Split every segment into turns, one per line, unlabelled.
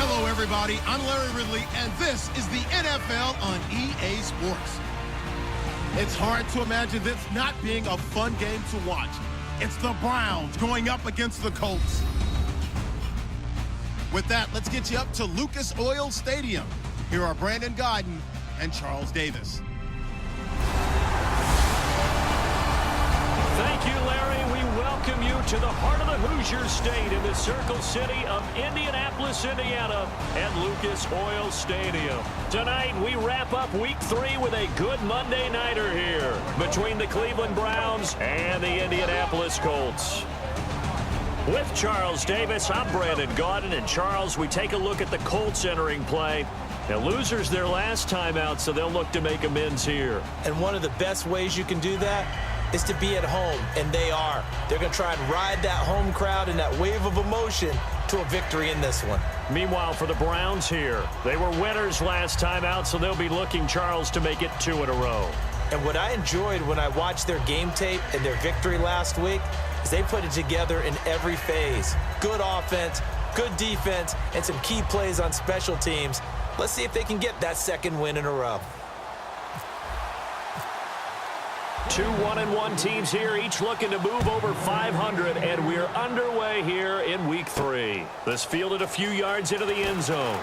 Hello, everybody. I'm Larry Ridley, and this is the NFL on EA Sports. It's hard to imagine this not being a fun game to watch. It's the Browns going up against the Colts. With that, let's get you up to Lucas Oil Stadium. Here are Brandon Gaudin and Charles Davis.
Thank you, Larry. We welcome you to the heart of the Hoosier State in the Circle City of Indianapolis, Indiana, at Lucas Oil Stadium. Tonight, we wrap up Week 3 with a good Monday nighter here between the Cleveland Browns and the Indianapolis Colts. With Charles Davis, I'm Brandon Gaudin, and Charles, we take a look at the Colts entering play. Now, losers their last time out, so they'll look to make amends here.
And one of the best ways you can do that is to be at home, and they are. They're going to try and ride that home crowd and that wave of emotion to a victory in this one.
Meanwhile, for the Browns here, they were winners last time out, so they'll be looking, Charles, to make it 2 in a row.
And what I enjoyed when I watched their game tape and their victory last week is they put it together in every phase. Good offense, good defense, and some key plays on special teams. Let's see if they can get that second win in a row.
2 1-1 teams here, each looking to move over 500, and we're underway here in Week 3. This fielded a few yards into the end zone.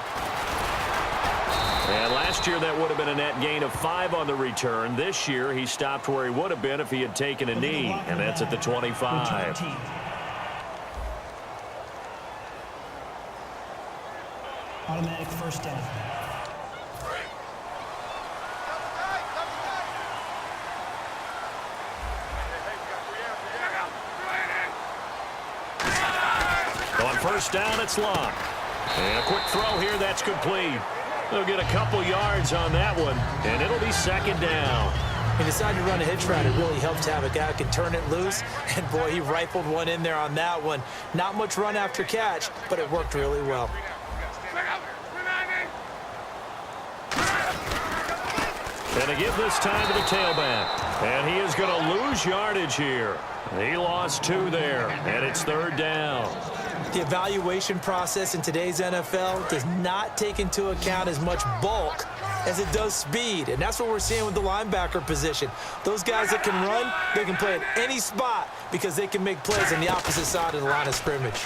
And last year, that would have been a net gain of 5 on the return. This year, he stopped where he would have been if he had taken a knee, and that's at the 25.
Automatic first down.
On first down, it's Locke. And a quick throw here, that's complete. They'll get a couple yards on that one, and it'll be second down.
He decided to run a hitch route. It really helps to have a guy who can turn it loose. And, boy, he rifled one in there on that one. Not much run after catch, but it worked really well.
And a give this time to the tailback. And he is going to lose yardage here. He lost 2 there, and it's third down.
The evaluation process in today's NFL does not take into account as much bulk as it does speed, and that's what we're seeing with the linebacker position. Those guys that can run, they can play at any spot because they can make plays on the opposite side of the line of scrimmage.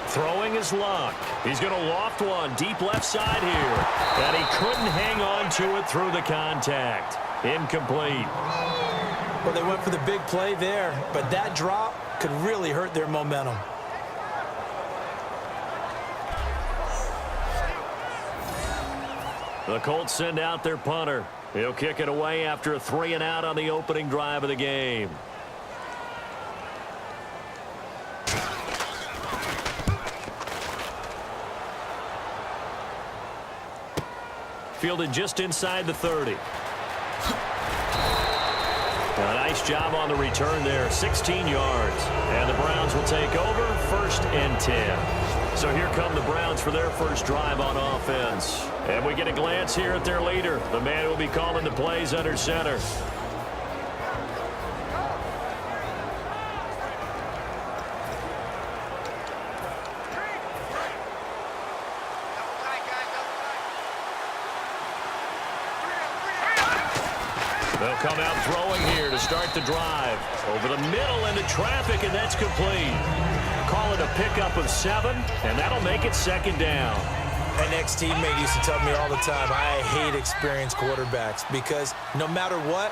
Throwing is Locke. He's going to loft one deep left side here, and he couldn't hang on to it through the contact. Incomplete.
Well, they went for the big play there, but that drop could really hurt their momentum.
The Colts send out their punter. He'll kick it away after a 3-and-out on the opening drive of the game. Fielded just inside the 30. A nice job on the return there, 16 yards. And the Browns will take over, 1st and 10. So here come the Browns for their first drive on offense. And we get a glance here at their leader, the man who will be calling the plays under center. They'll come out throwing here to start the drive. Over the middle into traffic, and that's complete. Call it a pickup of 7, and that'll make it second down.
An ex-teammate used to tell me all the time, I hate experienced quarterbacks because no matter what,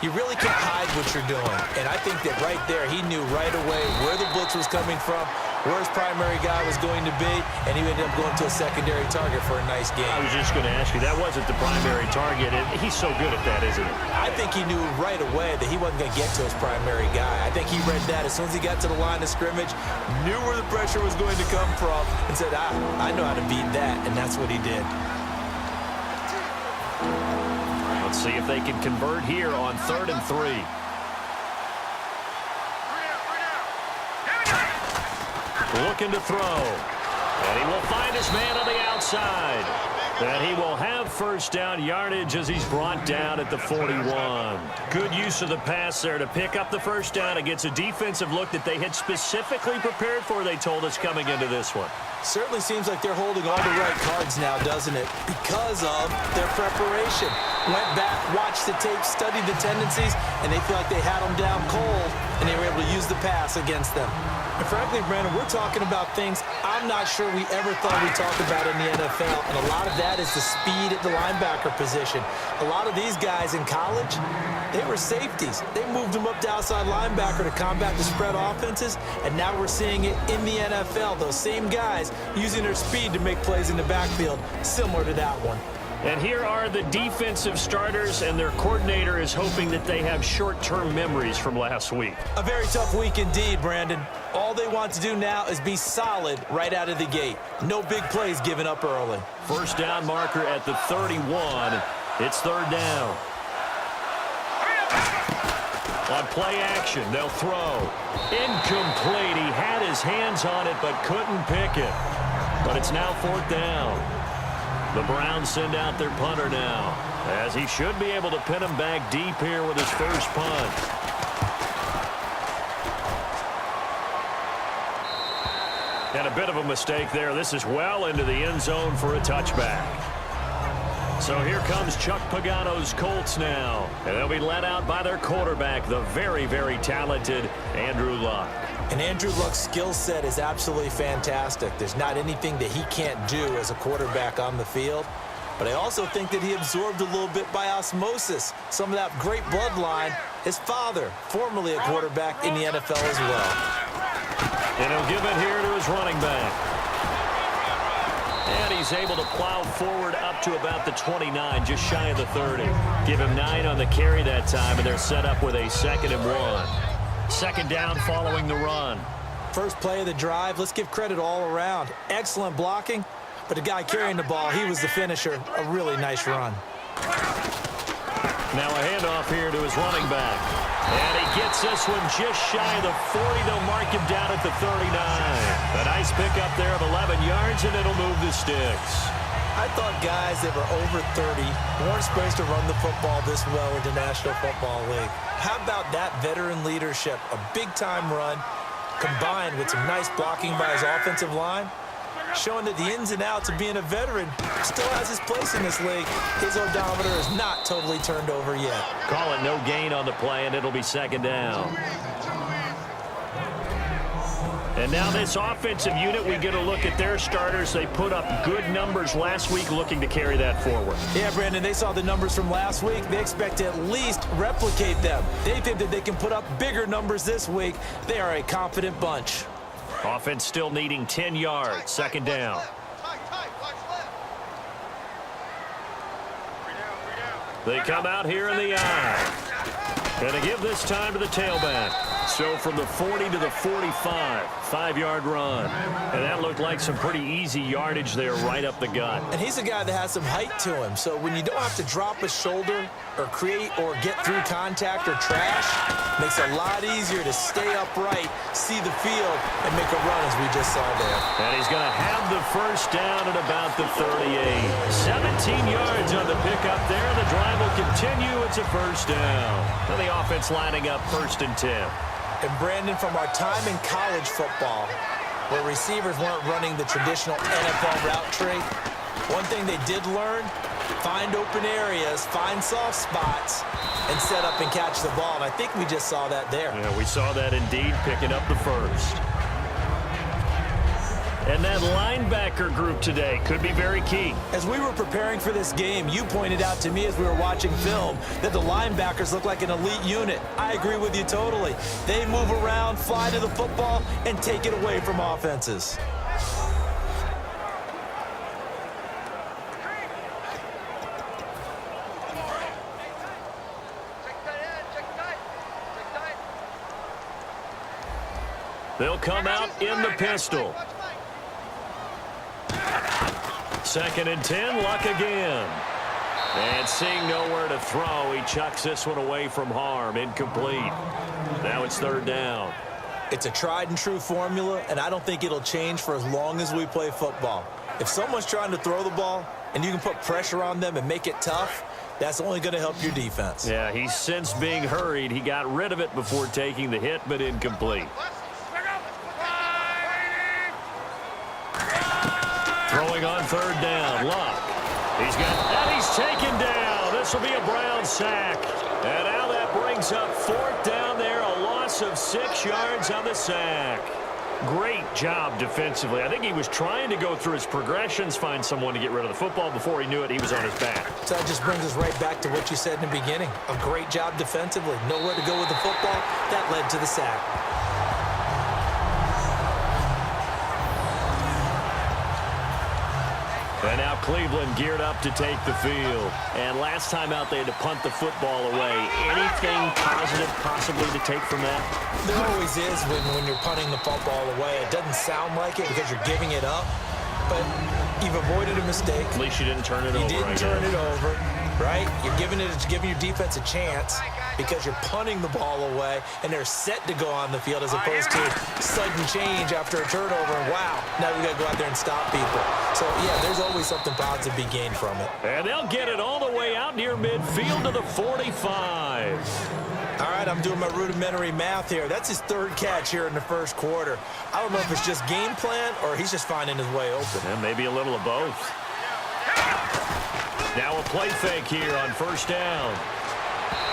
you really can't hide what you're doing. And I think that right there, he knew right away where the blitz was coming from, where his primary guy was going to be, and he ended up going to a secondary target for a nice game.
I was just going to ask you, that wasn't the primary target, and he's so good at that, isn't he?
I think he knew right away that he wasn't going to get to his primary guy. I think he read that as soon as he got to the line of scrimmage, knew where the pressure was going to come from, and said, I know how to beat that, and that's what he did.
Let's see if they can convert here on 3rd and 3. Looking to throw. And he will find his man on the outside. And he will have first down yardage as he's brought down at the 41. Good use of the pass there to pick up the first down against a defensive look that they had specifically prepared for, they told us, coming into this one.
Certainly seems like they're holding all the right cards now, doesn't it? Because of their preparation. Went back, watched the tape, studied the tendencies, and they feel like they had them down cold, and they were able to use the pass against them. And frankly, Brandon, we're talking about things I'm not sure we ever thought we'd talk about in the NFL, and a lot of that is the speed at the linebacker position. A lot of these guys in college, they were safeties. They moved them up to outside linebacker to combat the spread offenses, and now we're seeing it in the NFL. Those same guys using their speed to make plays in the backfield, similar to that one.
And here are the defensive starters, and their coordinator is hoping that they have short-term memories from last week.
A very tough week indeed, Brandon. All they want to do now is be solid right out of the gate. No big plays given up early.
First down marker at the 31. It's third down. On play action, they'll throw. Incomplete. He had his hands on it but couldn't pick it. But it's now fourth down. The Browns send out their punter now, as he should be able to pin him back deep here with his first punt. And a bit of a mistake there. This is well into the end zone for a touchback. So here comes Chuck Pagano's Colts now. And they'll be led out by their quarterback, the very, very talented Andrew Luck.
And Andrew Luck's skill set is absolutely fantastic. There's not anything that he can't do as a quarterback on the field. But I also think that he absorbed a little bit by osmosis some of that great bloodline. His father, formerly a quarterback in the NFL as well.
And he'll give it here to his running back. And he's able to plow forward up to about the 29, just shy of the 30. Give him 9 on the carry that time, and they're set up with a 2nd and 1. Second down following the run.
First play of the drive, let's give credit all around. Excellent blocking, but the guy carrying the ball, he was the finisher. A really nice run.
Now a handoff here to his running back. And he gets this one just shy of the 40. They'll mark him down at the 39. A nice pickup there of 11 yards, and it'll move the sticks.
I thought guys that were over 30 weren't supposed to run the football this well in the National Football League. How about that veteran leadership? A big-time run combined with some nice blocking by his offensive line, showing that the ins and outs of being a veteran still has his place in this league. His odometer is not totally turned over yet.
Call it no gain on the play, and it'll be second down. And now this offensive unit, we get a look at their starters. They put up good numbers last week, looking to carry that forward.
Yeah, Brandon, they saw the numbers from last week. They expect to at least replicate them. They think that they can put up bigger numbers this week. They are a confident bunch.
Offense still needing 10 yards. Second down. They come out here in the eye. And they give this time to the tailback. So from the 40 to the 45, 5-yard run. And that looked like some pretty easy yardage there right up the gut.
And he's a guy that has some height to him. So when you don't have to drop a shoulder or create or get through contact or trash, makes it a lot easier to stay upright, see the field, and make a run as we just saw there.
And he's going to have the first down at about the 38. 17 yards on the pickup there. The drive will continue. It's a first down. And the offense lining up 1st and 10.
And Brandon, from our time in college football, where receivers weren't running the traditional NFL route tree, one thing they did learn, find open areas, find soft spots, and set up and catch the ball. And I think we just saw that there.
Yeah, we saw that indeed, picking up the first. And that linebacker group today could be very key.
As we were preparing for this game, you pointed out to me as we were watching film that the linebackers look like an elite unit. I agree with you totally. They move around, fly to the football, and take it away from offenses.
They'll come out in the pistol. 2nd and 10, Luck again. And seeing nowhere to throw, he chucks this one away from harm. Incomplete. Now it's 3rd down.
It's a tried and true formula, and I don't think it'll change for as long as we play football. If someone's trying to throw the ball, and you can put pressure on them and make it tough, that's only going to help your defense.
Yeah, he's since being hurried. He got rid of it before taking the hit, but incomplete. Throwing on third down, Luck. He's taken down. This will be a Brown sack. And now that brings up fourth down there, a loss of 6 yards on the sack. Great job defensively. I think he was trying to go through his progressions, find someone to get rid of the football. Before he knew it, he was on his back.
So that just brings us right back to what you said in the beginning. A great job defensively. Nowhere to go with the football. That led to the sack.
And now Cleveland geared up to take the field. And last time out, they had to punt the football away. Anything positive possibly to take from that?
There always is when you're punting the football away. It doesn't sound like it because you're giving it up, but you've avoided a mistake.
At least you didn't turn it over.
You didn't turn it over, right? You're giving your defense a chance because you're punting the ball away, and they're set to go on the field as opposed to sudden change after a turnover. And wow, now we got to go out there and stop people. So, yeah, there's always something positive to be gained from it.
And they'll get it all the way out near midfield to the 45.
All right, I'm doing my rudimentary math here. That's his third catch here in the first quarter. I don't know if it's just game plan or he's just finding his way open.
And maybe a little of both. Now a play fake here on first down.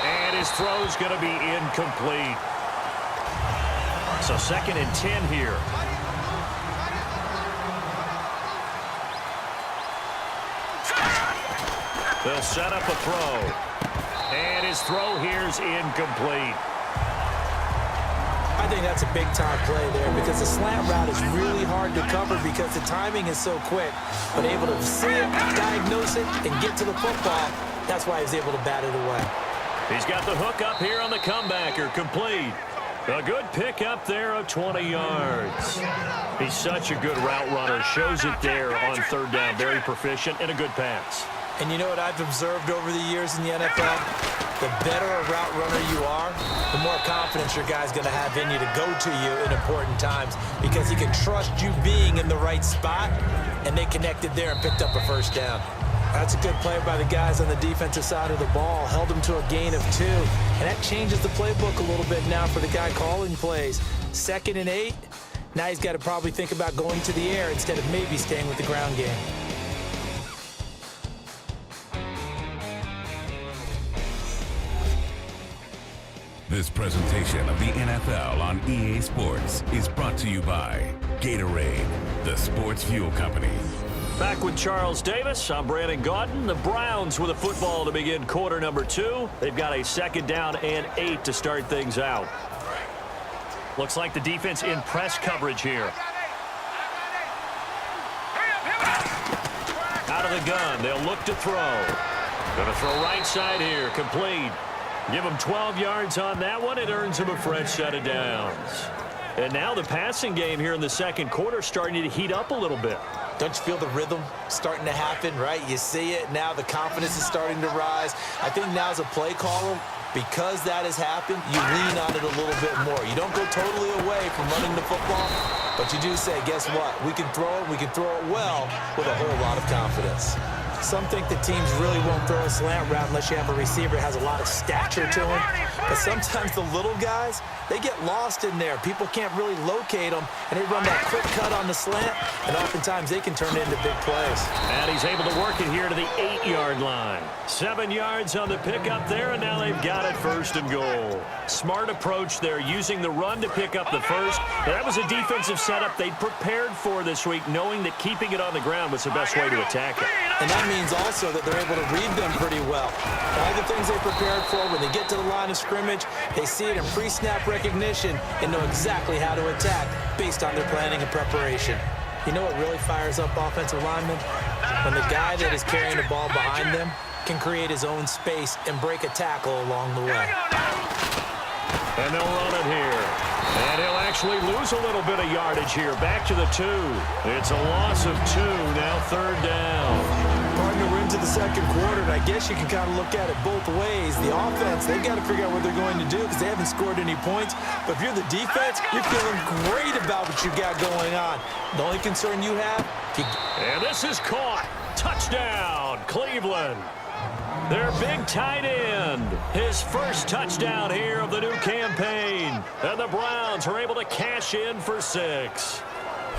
And his throw's going to be incomplete. So 2nd and 10 here. They'll set up a throw. And his throw here's incomplete.
I think that's a big-time play there because the slant route is really hard to cover because the timing is so quick. But able to see it, diagnose it, and get to the football, that's why he's able to bat it away.
He's got the hook up here on the comebacker, complete. A good pick up there of 20 yards. He's such a good route runner. Shows it there on third down. Very proficient and a good pass.
And you know what I've observed over the years in the NFL? The better a route runner you are, the more confidence your guy's going to have in you to go to you in important times because he can trust you being in the right spot, and they connected there and picked up a first down. That's a good play by the guys on the defensive side of the ball. Held them to a gain of 2. And that changes the playbook a little bit now for the guy calling plays. 2nd and 8. Now he's got to probably think about going to the air instead of maybe staying with the ground game.
This presentation of the NFL on EA Sports is brought to you by Gatorade, the sports fuel company.
Back with Charles Davis. I'm Brandon Gaudin. The Browns with a football to begin quarter number 2. They've got a 2nd down and 8 to start things out. Looks like the defense in press coverage here. Out of the gun. They'll look to throw. Going to throw right side here. Complete. Give him 12 yards on that one. It earns him a fresh set of downs. And now the passing game here in the second quarter starting to heat up a little bit.
Don't you feel the rhythm starting to happen, right? You see it now. The confidence is starting to rise. I think now as a play caller, because that has happened, you lean on it a little bit more. You don't go totally away from running the football, but you do say, guess what? We can throw it. We can throw it well with a whole lot of confidence. Some think the teams really won't throw a slant route unless you have a receiver that has a lot of stature to him. But sometimes the little guys, they get lost in there. People can't really locate them, and they run that quick cut on the slant, and oftentimes they can turn it into big plays.
And he's able to work it here to the 8-yard line. 7 yards on the pickup there, and now they've got it 1st and goal. Smart approach there, using the run to pick up the first. That was a defensive setup they'd prepared for this week, knowing that keeping it on the ground was the best way to attack it.
And that means also that they're able to read them pretty well. All the things they prepared for, when they get to the line of scrimmage, they see it in pre-snap recognition and know exactly how to attack based on their planning and preparation. You know what really fires up offensive linemen? When the guy that is carrying the ball behind them can create his own space and break a tackle along the way.
And they'll run it here. And he'll actually lose a little bit of yardage here. Back to the 2. It's a loss of 2. Now 3rd down.
Partner, we're into the second quarter, and I guess you can kind of look at it both ways. The offense, they've got to figure out what they're going to do because they haven't scored any points. But if you're the defense, you're feeling great about what you got going on. The only concern you have...
And this is caught. Touchdown, Cleveland. Their big tight end. His first touchdown here of the new campaign. And the Browns are able to cash in for 6.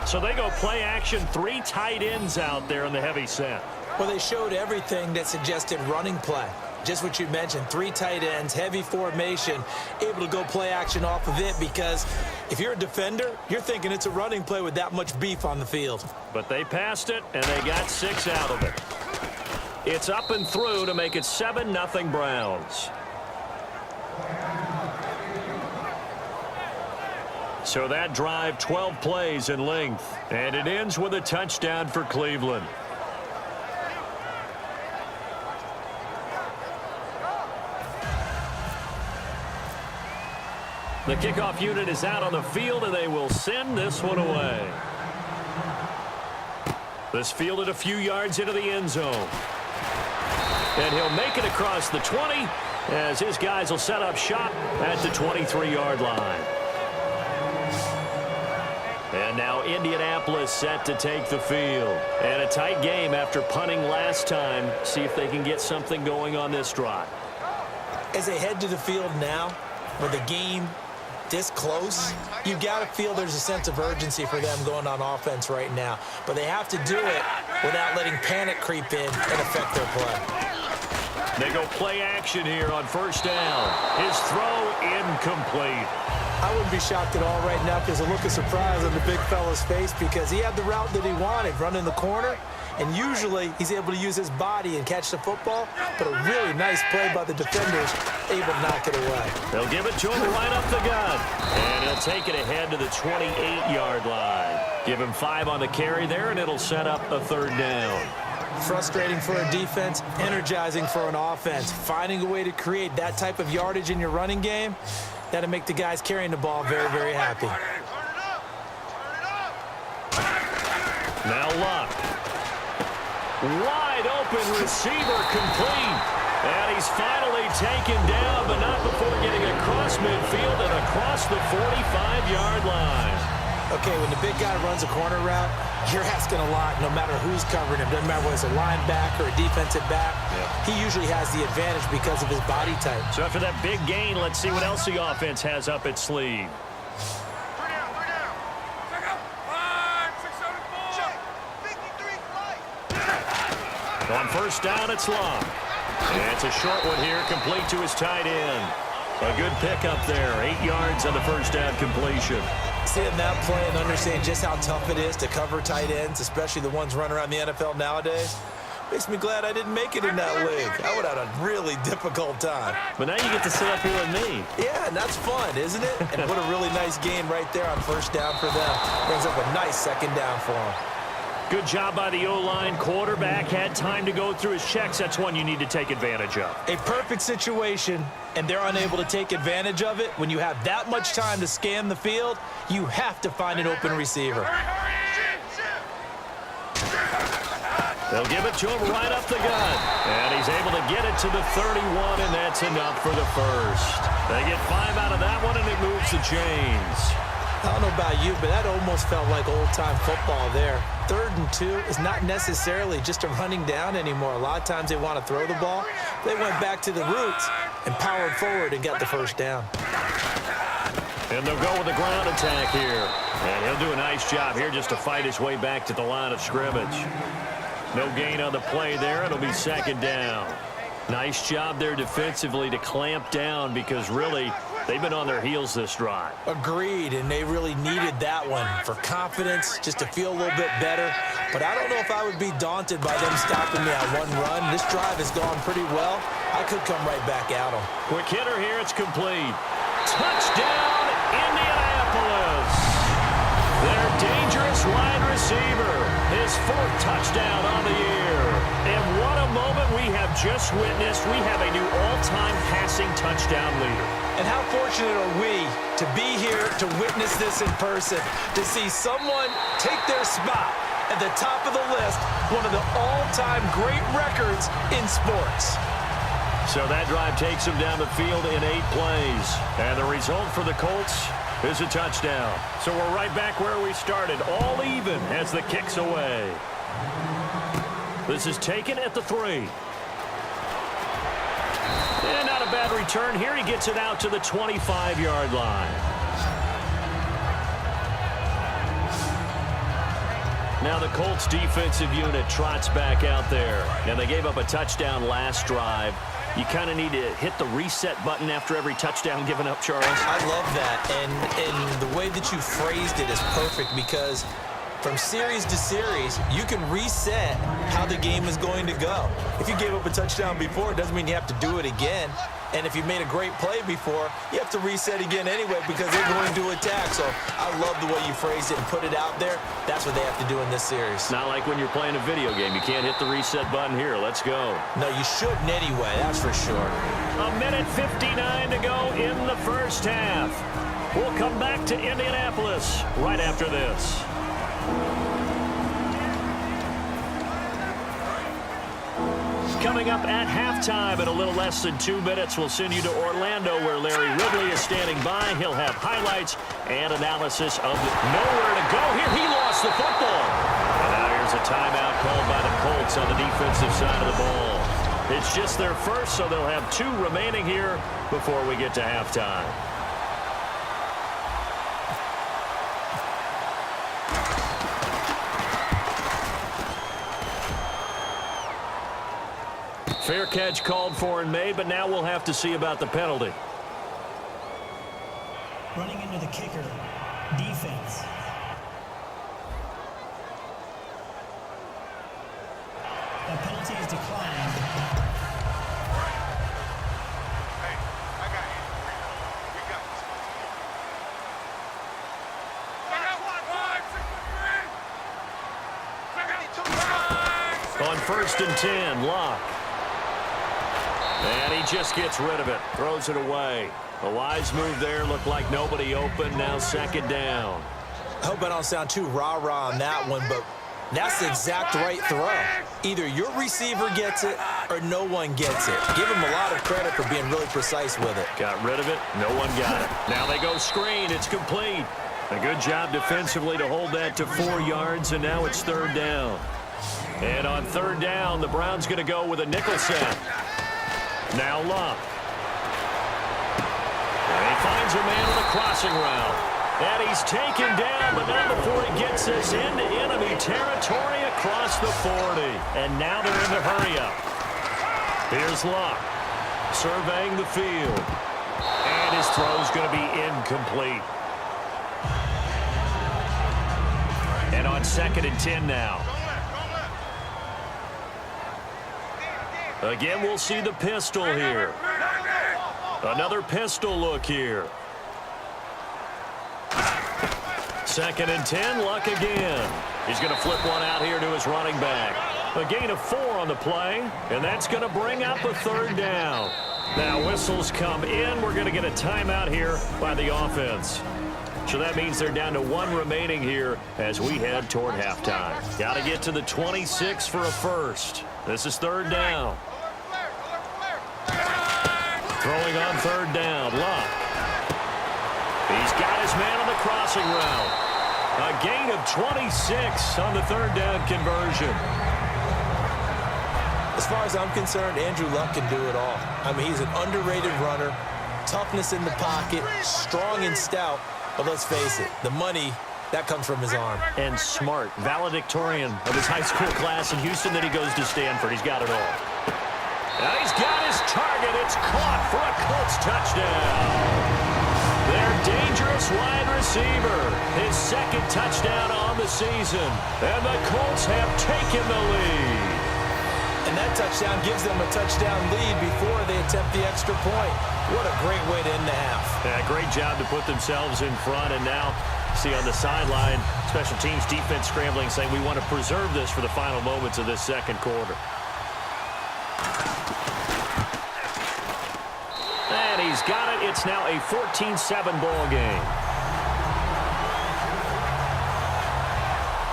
So they go play action, 3 tight ends out there in the heavy set.
Well, they showed everything that suggested running play. Just what you mentioned, 3 tight ends, heavy formation, able to go play action off of it because if you're a defender, you're thinking it's a running play with that much beef on the field.
But they passed it, and they got 6 out of it. It's up and through to make it 7-0 Browns. So that drive, 12 plays in length, and it ends with a touchdown for Cleveland. The kickoff unit is out on the field, and they will send this one away. This fielded a few yards into the end zone. And he'll make it across the 20 as his guys will set up shop at the 23-yard line. And now Indianapolis set to take the field. And a tight game after punting last time. See if they can get something going on this drive.
As they head to the field now, with the game this close, you got to feel there's a sense of urgency for them going on offense right now. But they have to do it without letting panic creep in and affect their play.
They go play action here on first down. His throw incomplete.
I wouldn't be shocked at all right now because a look of surprise on the big fella's face because he had the route that he wanted, running the corner. And usually he's able to use his body and catch the football, but a really nice play by the defenders, able to knock it away.
They'll give it to him right up the gut. And he'll take it ahead to the 28-yard line. Give him 5 on the carry there, and it'll set up a 3rd down.
Frustrating for a defense, energizing for an offense. Finding a way to create that type of yardage in your running game, that'll make the guys carrying the ball very, very happy.
Now Luck. Wide open receiver complete. And he's finally taken down, but not before getting across midfield and across the 45-yard line.
Okay, when the big guy runs a corner route, you're asking a lot no matter who's covering him. Doesn't matter whether it's a linebacker or a defensive back. Yeah. He usually has the advantage because of his body type.
So after that big gain, let's see what else the offense has up its sleeve. On first down, it's Long. And it's a short one here, complete to his tight end. A good pickup there, 8 yards on the first down completion.
Seeing that play and understanding just how tough it is to cover tight ends, especially the ones running around the NFL nowadays, makes me glad I didn't make it in that league. I would have had a really difficult time.
But now you get to sit up here with me.
Yeah, and that's fun, isn't it? And what a really nice gain right there on first down for them. Brings up a nice 2nd down for them.
Good job by the O-line. Quarterback had time to go through his checks. That's one you need to take advantage of.
A perfect situation, and they're unable to take advantage of it. When you have that much time to scan the field, you have to find an open receiver.
They'll give it to him right up the gut. And he's able to get it to the 31, and that's enough for the first. They get 5 out of that one, and it moves the chains.
I don't know about you, but that almost felt like old-time football there. 3rd and 2 is not necessarily just a running down anymore. A lot of times they want to throw the ball. They went back to the roots and powered forward and got the first down.
And they'll go with the ground attack here. And he'll do a nice job here just to fight his way back to the line of scrimmage. No gain on the play there. It'll be 2nd down. Nice job there defensively to clamp down because really they've been on their heels this drive.
Agreed, and they really needed that one for confidence, just to feel a little bit better. But I don't know if I would be daunted by them stopping me on one run. This drive has gone pretty well. I could come right back at them.
Quick hitter here. It's complete. Touchdown, Indianapolis. Their dangerous wide receiver. His 4th touchdown on the year. And what a moment we have just witnessed. We have a new all-time passing touchdown leader.
And how fortunate are we to be here to witness this in person, to see someone take their spot at the top of the list, one of the all-time great records in sports.
So that drive takes him down the field in 8 plays. And the result for the Colts is a touchdown. So we're right back where we started, all even as the kick's away. This is taken at the 3. And not a bad return here. He gets it out to the 25-yard line. Now the Colts defensive unit trots back out there. Now they gave up a touchdown last drive. You kind of need to hit the reset button after every touchdown given up, Charles.
I love that. And the way that you phrased it is perfect because from series to series, you can reset how the game is going to go. If you gave up a touchdown before, it doesn't mean you have to do it again. And if you made a great play before, you have to reset again anyway because they're going to attack. So I love the way you phrased it and put it out there. That's what they have to do in this series.
Not like when you're playing a video game. You can't hit the reset button here. Let's go.
No, you shouldn't anyway. That's for sure.
A minute 59 to go in the first half. We'll come back to Indianapolis right after this. Coming up at halftime in a little less than 2 minutes, we'll send you to Orlando where Larry Ridley is standing by. He'll have highlights and analysis of nowhere to go here. He lost the football. And now here's a timeout called by the Colts on the defensive side of the ball. It's just their first, so they'll have 2 remaining here before we get to halftime. Fair catch called for and made, but now we'll have to see about the penalty.
Running into the kicker. Defense. The penalty is declined.
Hey, I got you. We got this.
On 1st and 10, Locke. And he just gets rid of it, throws it away. A wise move there, looked like nobody open, now 2nd down.
I hope I don't sound too rah-rah on that one, but that's the exact right throw. Either your receiver gets it or no one gets it. Give him a lot of credit for being really precise with it.
Got rid of it, no one got it. Now they go screen, it's complete. A good job defensively to hold that to 4 yards, and now it's 3rd down. And on 3rd down, the Browns going to go with a nickel set. Now Locke. And he finds a man on the crossing route. And he's taken down, but not before he gets us into enemy territory across the 40. And now they're in the hurry-up. Here's Locke surveying the field. And his throw's going to be incomplete. And on 2nd and 10 now. Again, we'll see the pistol here. Another pistol look here. 2nd and 10, Luck again. He's going to flip one out here to his running back. A gain of 4 on the play, and that's going to bring up a 3rd down. Now whistles come in. We're going to get a timeout here by the offense. So that means they're down to 1 remaining here as we head toward halftime. Got to get to the 26 for a first. This is 3rd down. Throwing on 3rd down, Luck. He's got his man on the crossing route. A gain of 26 on the 3rd down conversion.
As far as I'm concerned, Andrew Luck can do it all. I mean, he's an underrated runner, toughness in the pocket, strong and stout. But let's face it, the money, that comes from his arm.
And smart, valedictorian of his high school class in Houston. Then he goes to Stanford. He's got it all. Now he's got his target. It's caught for a Colts touchdown. Their dangerous wide receiver. His 2nd touchdown on the season. And the Colts have taken the lead.
And that touchdown gives them a touchdown lead before they attempt the extra point. What a great way to end the half.
Yeah, great job to put themselves in front. And now, see on the sideline, special teams defense scrambling, saying we want to preserve this for the final moments of this 2nd quarter. And he's got it. It's now a 14-7 ball game.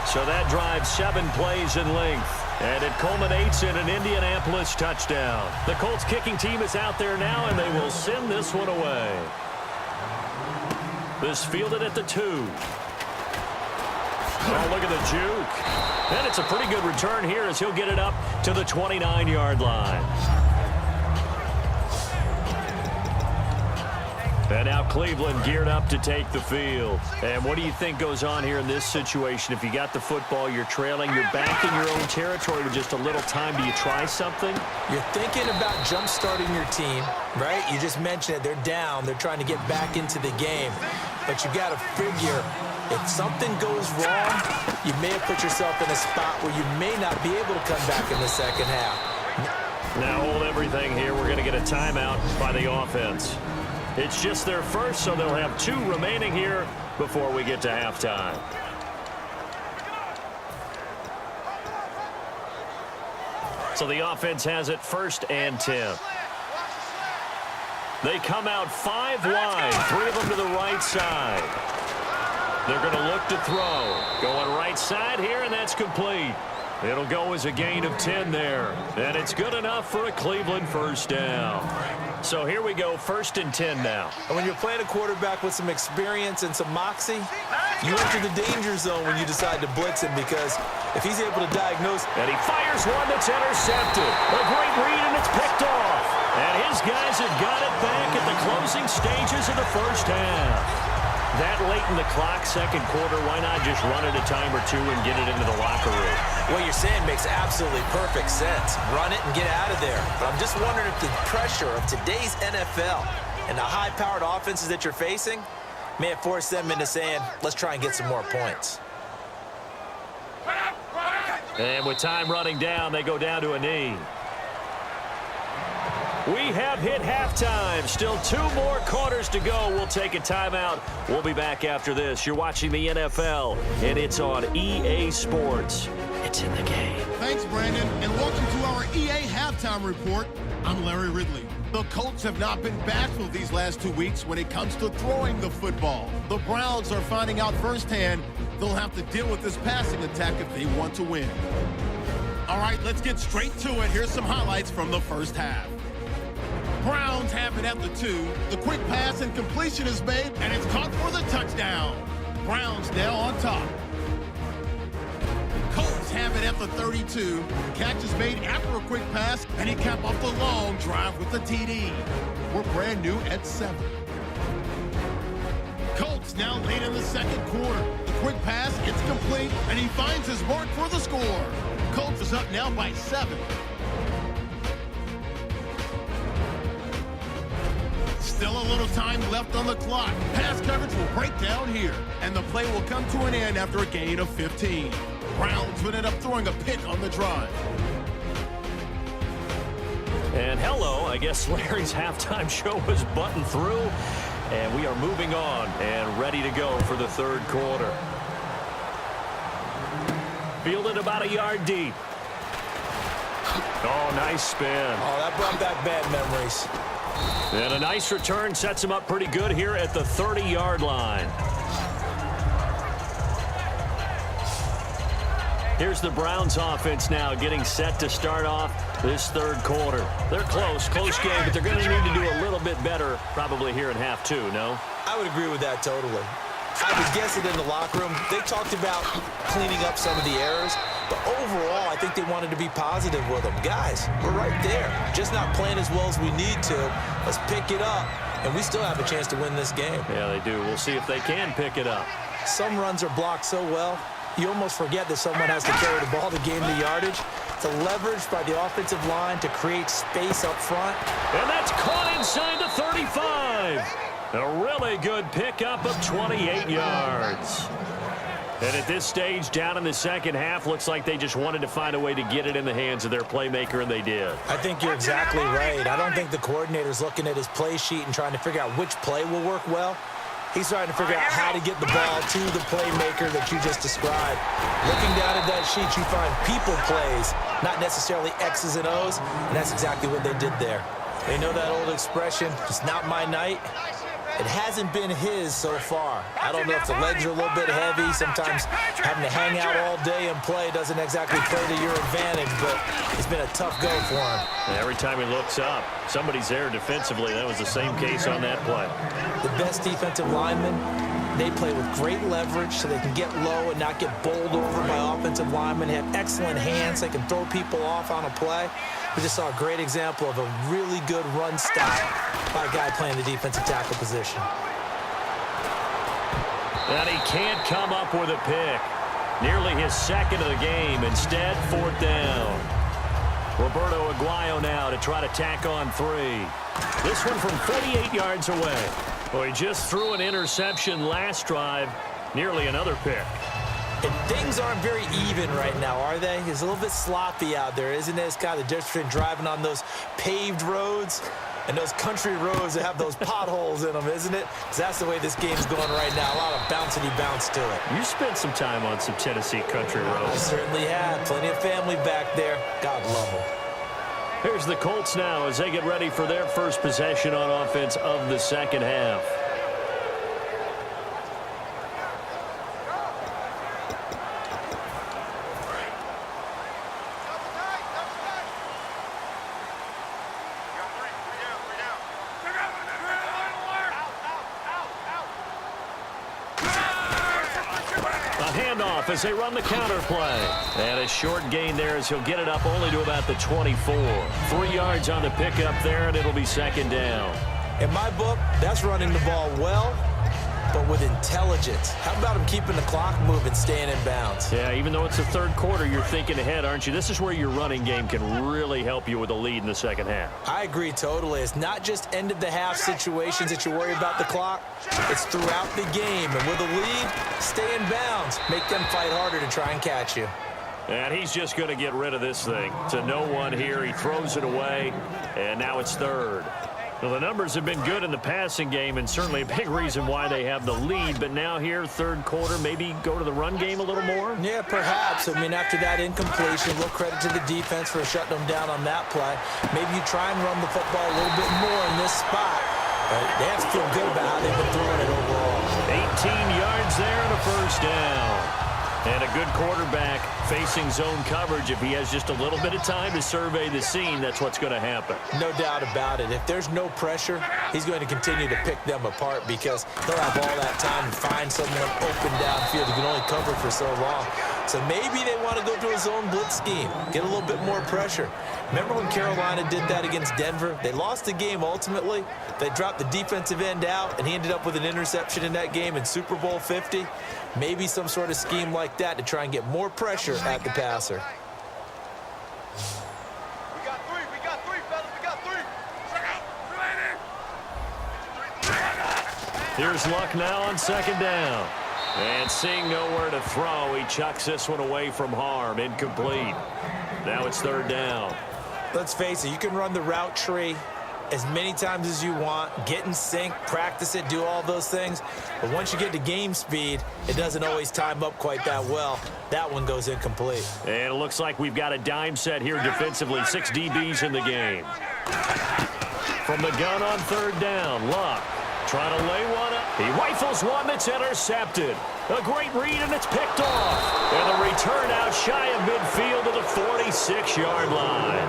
So that drives 7 plays in length. And it culminates in an Indianapolis touchdown. The Colts kicking team is out there now, and they will send this one away. This fielded at the 2. Oh, look at the juke. And it's a pretty good return here as he'll get it up to the 29-yard line. And now Cleveland geared up to take the field. And what do you think goes on here in this situation? If you got the football, you're trailing, you're back in your own territory with just a little time. Do you try something?
You're thinking about jump-starting your team, right? You just mentioned it. They're down. They're trying to get back into the game. But you got to figure, if something goes wrong, you may have put yourself in a spot where you may not be able to come back in the second half.
Now hold everything here. We're going to get a timeout by the offense. It's just their first, so they'll have 2 remaining here before we get to halftime. So the offense has it 1st and 10. They come out 5 wide, 3 of them to the right side. They're going to look to throw. Going right side here, and that's complete. It'll go as a gain of 10 there. And it's good enough for a Cleveland first down. So here we go, 1st and 10 now.
And when you're playing a quarterback with some experience and some moxie, you enter the danger zone when you decide to blitz him, because if he's able to diagnose.
And he fires one that's intercepted. A great read, and it's picked off. And his guys have got it back at the closing stages of the first half. That late in the clock, second quarter, why not just run it a time or 2 and get it into the locker room?
What you're saying makes absolutely perfect sense. Run it and get out of there. But I'm just wondering if the pressure of today's NFL and the high-powered offenses that you're facing may have forced them into saying, let's try and get some more points.
And with time running down, they go down to a knee. We have hit halftime. Still 2 more quarters to go. We'll take a timeout. We'll be back after this. You're watching the NFL, and it's on EA Sports. It's in the game.
Thanks, Brandon, and welcome to our EA Halftime Report. I'm Larry Ridley. The Colts have not been bashful these last 2 weeks when it comes to throwing the football. The Browns are finding out firsthand they'll have to deal with this passing attack if they want to win. All right, let's get straight to it. Here's some highlights from the first half. Browns have it at the 2. The quick pass and completion is made, and it's caught for the touchdown. Browns now on top. Colts have it at the 32. Catch is made after a quick pass, and he capped off the long drive with the TD. We're brand new at 7. Colts now late in the second quarter. The quick pass, it's complete, and he finds his mark for the score. Colts is up now by 7. Still a little time left on the clock. Pass coverage will break down here, and the play will come to an end after a gain of 15. Browns would end up throwing a pick on the drive.
And hello, I guess Larry's halftime show was buttoned through, and we are moving on and ready to go for the third quarter. Fielded about a yard deep. Oh, nice spin.
Oh, that brought back bad memories.
And a nice return sets him up pretty good here at the 30-yard line. Here's the Browns offense now getting set to start off this third quarter. They're close game, but they're going to need to do a little bit better probably here in half 2, no?
I would agree with that totally. I would guess it in the locker room. They talked about cleaning up some of the errors, but overall, I think they wanted to be positive with them. Guys, we're right there. Just not playing as well as we need to. Let's pick it up, and we still have a chance to win this game.
Yeah, they do. We'll see if they can pick it up.
Some runs are blocked so well, you almost forget that someone has to carry the ball to gain the yardage. It's a leverage by the offensive line to create space up front.
And that's caught inside the 35. A really good pickup of 28 yards. And at this stage, down in the second half, looks like they just wanted to find a way to get it in the hands of their playmaker, and they did.
I think you're exactly right. I don't think the coordinator's looking at his play sheet and trying to figure out which play will work well. He's trying to figure out how to get the ball to the playmaker that you just described. Looking down at that sheet, you find people plays, not necessarily X's and O's, and that's exactly what they did there. They know that old expression, it's not my night. It hasn't been his so far. I don't know if the legs are a little bit heavy. Sometimes having to hang out all day and play doesn't exactly play to your advantage, but it's been a tough go for him.
Every time he looks up, somebody's there defensively. That was the same case on that play.
The best defensive lineman They play with great leverage so they can get low and not get bowled over by offensive linemen. They have excellent hands. They can throw people off on a play. We just saw a great example of a really good run stop by a guy playing the defensive tackle position.
And he can't come up with a pick. Nearly his second of the game. Instead, 4th down. Roberto Aguayo now to try to tack on 3. This one from 48 yards away. Well, he just threw an interception last drive. Nearly another pick.
And things aren't very even right now, are they? It's a little bit sloppy out there, isn't it? It's kind of the difference between driving on those paved roads and those country roads that have those potholes in them, isn't it? Because that's the way this game's going right now. A lot of bouncy bounce to it.
You spent some time on some Tennessee country roads.
I certainly have. Plenty of family back there. God love them.
Here's the Colts now as they get ready for their first possession on offense of the second half. As they run the counter play. And a short gain there as he'll get it up only to about the 24. 3 yards on the pickup there, and it'll be 2nd down.
In my book, that's running the ball well, but with intelligence. How about him keeping the clock moving, staying in bounds?
Yeah, even though it's the 3rd quarter, you're thinking ahead, aren't you? This is where your running game can really help you with a lead in the second half.
I agree totally. It's not just end-of-the-half situations that you worry about the clock. It's throughout the game. And with a lead, stay in bounds. Make them fight harder to try and catch you.
And he's just going to get rid of this thing. To no one here. He throws it away, and now it's 3rd. Well, the numbers have been good in the passing game, and certainly a big reason why they have the lead. But now here, 3rd quarter, maybe go to the run game a little more?
Yeah, perhaps. I mean, after that incompletion, a little credit to the defense for shutting them down on that play. Maybe you try and run the football a little bit more in this spot. But they have to feel good about how they've been throwing it overall.
18 yards there and a 1st down. And a good quarterback facing zone coverage. If he has just a little bit of time to survey the scene, that's what's going to happen.
No doubt about it. If there's no pressure, he's going to continue to pick them apart because he'll have all that time to find someone open downfield. He can only cover for so long. So maybe they want to go to a zone blitz scheme, get a little bit more pressure. Remember when Carolina did that against Denver? They lost the game ultimately. They dropped the defensive end out, and he ended up with an interception in that game in Super Bowl 50. Maybe some sort of scheme like that to try and get more pressure at the passer.
We got three, fellas, we got 3.
Here's Luck now on 2nd down. And seeing nowhere to throw, he chucks this one away from harm. Incomplete. Now it's 3rd down.
Let's face it, you can run the route tree as many times as you want, get in sync, practice it, do all those things. But once you get to game speed, it doesn't always time up quite that well. That one goes incomplete.
And it looks like we've got a dime set here defensively. 6 DBs in the game. From the gun on 3rd down, Luck trying to lay one up. He rifles one that's intercepted. A great read, and it's picked off. And the return out shy of midfield to the 46-yard line.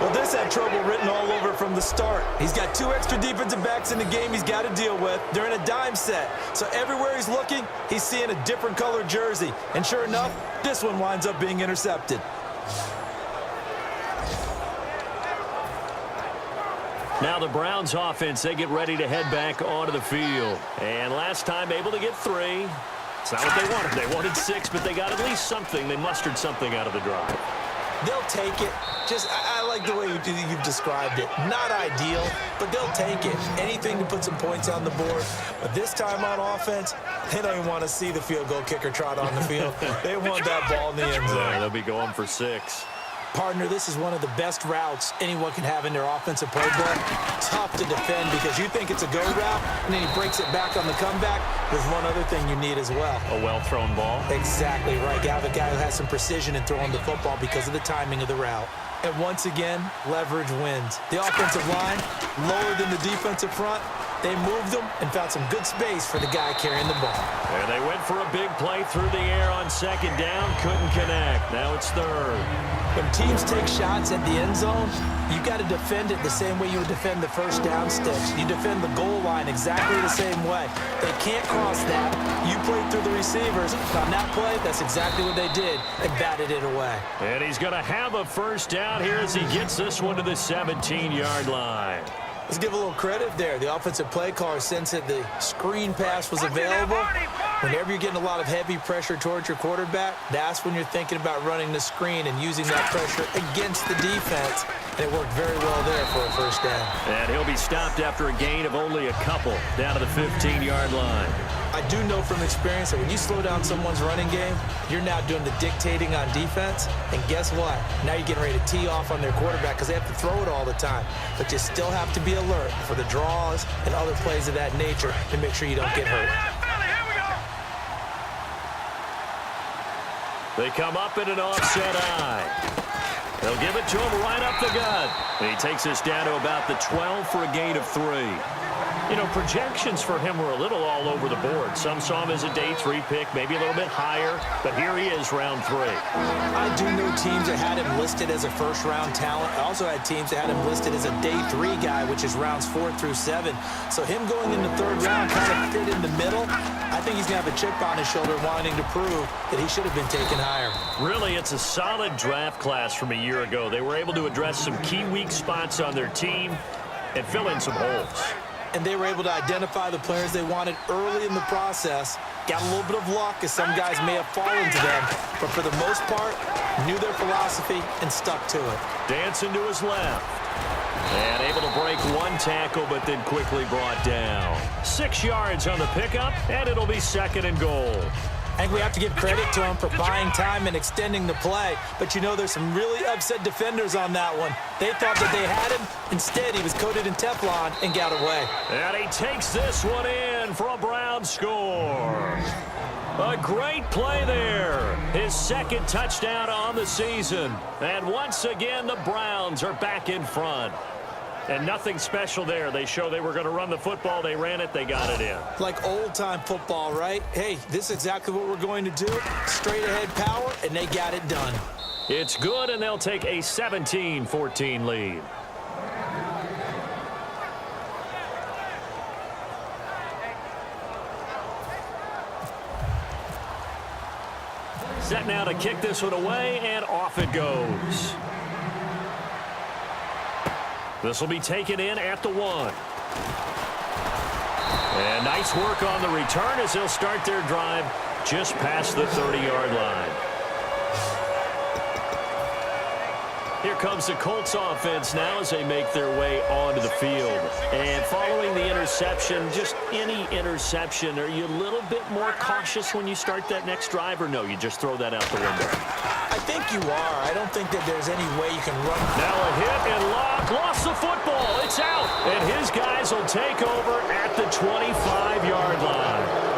Well, this had trouble written all over from the start. He's got 2 extra defensive backs in the game he's got to deal with. They're in a dime set. So everywhere he's looking, he's seeing a different colored jersey. And sure enough, this one winds up being intercepted.
Now the Browns offense, they get ready to head back onto the field. And last time able to get 3. It's not what they wanted. They wanted 6, but they got at least something. They mustered something out of the drive.
They'll take it. Just, I like the way you've described it. Not ideal, but they'll take it. Anything to put some points on the board. But this time on offense, they don't even want to see the field goal kicker trot on the field. They want that ball in the end zone.
Yeah, they'll be going for 6.
Partner, this is one of the best routes anyone can have in their offensive playbook. Tough to defend because you think it's a go route, and then he breaks it back on the comeback. There's one other thing you need as well.
A well-thrown ball.
Exactly right. You have a guy who has some precision in throwing the football because of the timing of the route. And once again, leverage wins. The offensive line, lower than the defensive front, They moved him and found some good space for the guy carrying the ball.
And they went for a big play through the air on second down. Couldn't connect. Now it's third.
When teams take shots at the end zone, you got to defend it the same way you would defend the first down sticks. You defend the goal line exactly the same way. They can't cross that. You played through the receivers. On that play, that's exactly what they did and batted it away.
And he's going to have a first down here as he gets this one to the 17-yard line.
Let's give a little credit there. The offensive play caller, since that the screen pass was available, whenever you're getting a lot of heavy pressure towards your quarterback, that's when you're thinking about running the screen and using that pressure against the defense. And it worked very well there for a first down.
And he'll be stopped after a gain of only a couple down to the 15-yard line.
I do know from experience that when you slow down someone's running game, you're now doing the dictating on defense. And guess what? Now you're getting ready to tee off on their quarterback because they have to throw it all the time. But you still have to be alert for the draws and other plays of that nature to make sure you don't get hurt.
They come up in an offset eye. They'll give it to him right up the gut. And he takes us down to about the 12 for a gain of 3. You know, projections for him were a little all over the board. Some saw him as a day 3 pick, maybe a little bit higher, but here he is, round 3.
I do know teams that had him listed as a first-round talent. I also had teams that had him listed as a day 3 guy, which is rounds 4 through 7. So him going in the 3rd round kind of fit in the middle. I think he's going to have a chip on his shoulder wanting to prove that he should have been taken higher.
Really, it's a solid draft class from a year ago. They were able to address some key weak spots on their team and fill in some holes.
And they were able to identify the players they wanted early in the process. Got a little bit of luck as some guys may have fallen to them, but for the most part, knew their philosophy and stuck to it.
Dancing to his left. And able to break one tackle, but then quickly brought down. 6 yards on the pickup, and it'll be 2nd and goal.
I think we have to give credit to him for buying time and extending the play. But you know, there's some really upset defenders on that one. They thought that they had him. Instead, he was coated in Teflon and got away.
And he takes this one in for a Brown score. A great play there. His 2nd touchdown on the season. And once again, the Browns are back in front. And nothing special there. They show they were going to run the football. They ran it. They got it in.
Like old-time football, right? Hey, this is exactly what we're going to do. Straight-ahead power, and they got it done.
It's good, and they'll take a 17-14 lead. Set now to kick this one away, and off it goes. This will be taken in at the 1. And nice work on the return as they'll start their drive just past the 30-yard line. Here comes the Colts offense now as they make their way onto the field. And following the interception, just any interception, are you a little bit more cautious when you start that next drive, or no, you just throw that out the window?
I think you are. I don't think that there's any way you can run.
Now a hit and lock. Lost the football. It's out. And his guys will take over at the 25-yard line.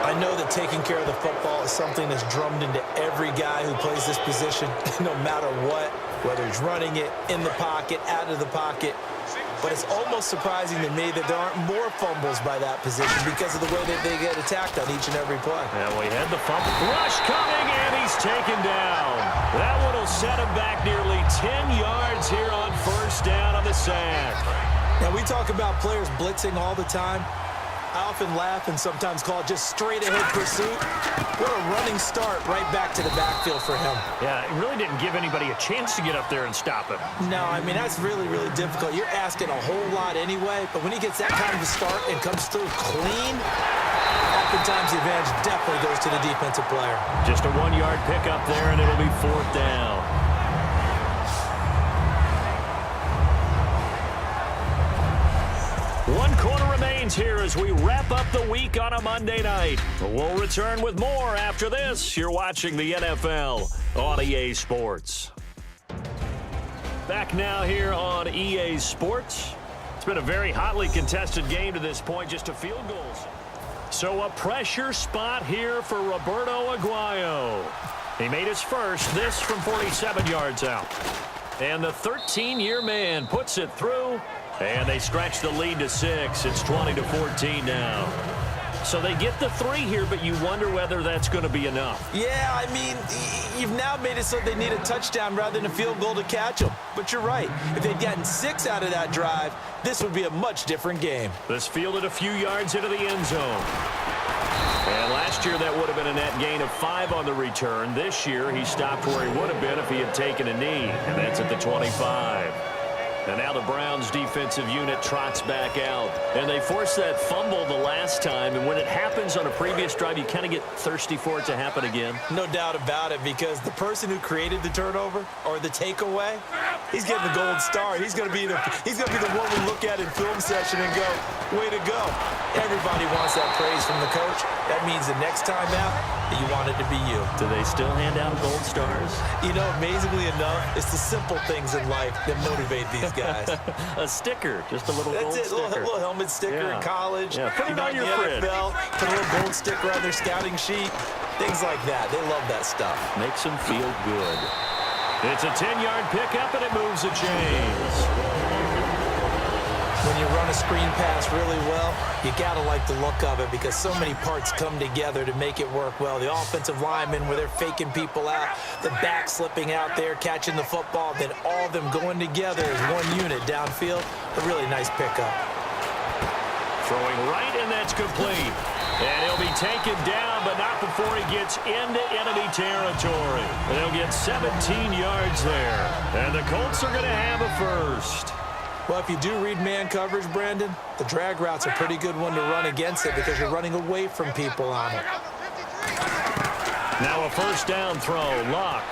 I know that taking care of the football is something that's drummed into every guy who plays this position, no matter what, whether he's running it, in the pocket, out of the pocket. But it's almost surprising to me that there aren't more fumbles by that position because of the way that they get attacked on each and every play.
And we had the fumble. Rush coming, and he's taken down. That one will set him back nearly 10 yards here on first down on the sack.
Now, we talk about players blitzing all the time. I often laugh and sometimes call it just straight-ahead pursuit. What a running start right back to the backfield for him.
Yeah, it really didn't give anybody a chance to get up there and stop him.
No, I mean, that's really, really difficult. You're asking a whole lot anyway, but when he gets that kind of a start and comes through clean, oftentimes the advantage definitely goes to the defensive player. Just a
1-yard pickup there, and it'll be 4th down. One quarter remains here as we wrap up the week on a Monday night. We'll return with more after this. You're watching the NFL on EA Sports. Back now here on EA Sports. It's been a very hotly contested game to this point, just a field goals. So a pressure spot here for Roberto Aguayo. He made his first, this from 47 yards out. And the 13-year man puts it through And they stretch the lead to 6. It's 20-14 now. So they get the 3 here, but you wonder whether that's going to be enough.
Yeah, I mean, you've now made it so they need a touchdown rather than a field goal to catch them. But you're right. If they'd gotten 6 out of that drive, this would be a much different game.
This fielded a few yards into the end zone. And last year, that would have been a net gain of 5 on the return. This year, he stopped where he would have been if he had taken a knee, and that's at the 25. And now the Browns defensive unit trots back out. And they forced that fumble the last time. And when it happens on a previous drive, you kind of get thirsty for it to happen again.
No doubt about it, because the person who created the turnover or the takeaway, he's getting the gold star. He's going to be the one we look at in film session and go, way to go. Everybody wants that praise from the coach. That means the next time out, you want it to be you.
Do they still hand out gold stars?
You know, amazingly enough, it's the simple things in life that motivate these guys.
A sticker, just a little gold
That's it,
sticker.
a little helmet sticker in college.
Yeah, put it on your fridge.
NFL, put a little gold sticker on their scouting sheet. Things like that. They love that stuff.
Makes them feel good. It's a 10-yard pickup, and it moves the chains.
When you run a screen pass really well, you got to like the look of it because so many parts come together to make it work well. The offensive linemen, where they're faking people out, the back slipping out there, catching the football, then all of them going together as one unit downfield. A really nice pickup.
Throwing right, and that's complete. And he'll be taken down, but not before he gets into enemy territory. And he'll get 17 yards there. And the Colts are going to have a first.
Well, if you do read man coverage, Brandon, the drag route's a pretty good one to run against it because you're running away from people on it.
Now a first down throw. Luck.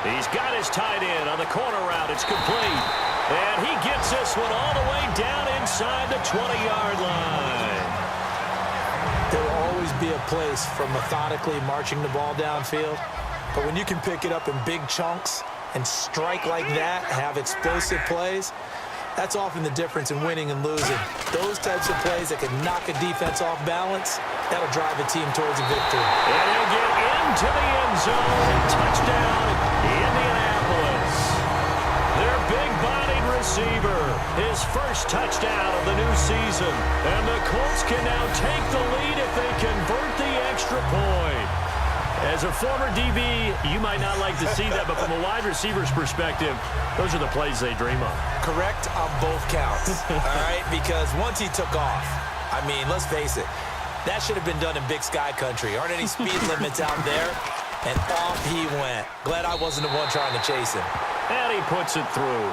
He's got his tight end on the corner route. It's complete. And he gets this one all the way down inside the 20-yard line.
There will always be a place for methodically marching the ball downfield. But when you can pick it up in big chunks and strike like that, have explosive plays, that's often the difference in winning and losing. Those types of plays that can knock a defense off balance, that'll drive a team towards a victory.
And he'll get into the end zone. Touchdown, Indianapolis. Their big-bodied receiver, his first touchdown of the new season. And the Colts can now take the lead if they convert the extra point. As a former DB, you might not like to see that, but from a wide receiver's perspective, those are the plays they dream of.
Correct on both counts, all right? Because once he took off, I mean, let's face it, that should have been done in Big Sky Country. Aren't any speed limits out there? And off he went. Glad I wasn't the one trying to chase him.
And he puts it through.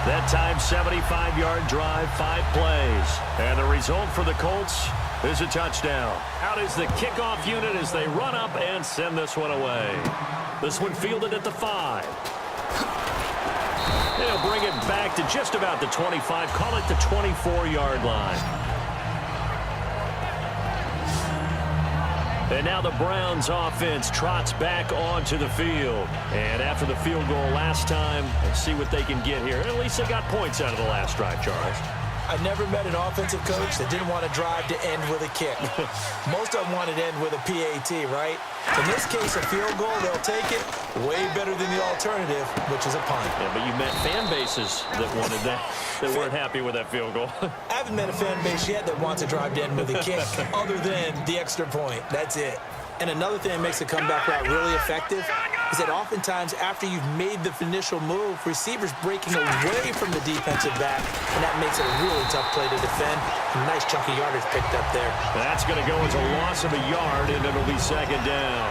That time, 75-yard drive, 5 plays. And the result for the Colts is a touchdown. Out is the kickoff unit as they run up and send this one away. This one fielded at the 5. They'll bring it back to just about the 25. Call it the 24-yard line. And now the Browns offense trots back onto the field. And after the field goal last time, let's see what they can get here. At least they got points out of the last drive, Charles.
I never met an offensive coach that didn't want to drive to end with a kick. Most of them wanted to end with a PAT, right? In this case, a field goal, they'll take it. Way better than the alternative, which is a punt.
Yeah, but you met fan bases that wanted that, that weren't happy with that field goal.
I haven't met a fan base yet that wants to drive to end with a kick other than the extra point. That's it. And another thing that makes the comeback route really effective is that oftentimes after you've made the initial move, receivers breaking away from the defensive back, and that makes it a really tough play to defend. A nice chunk of yardage picked up there.
That's going to go as a loss of a yard, and it'll be second down.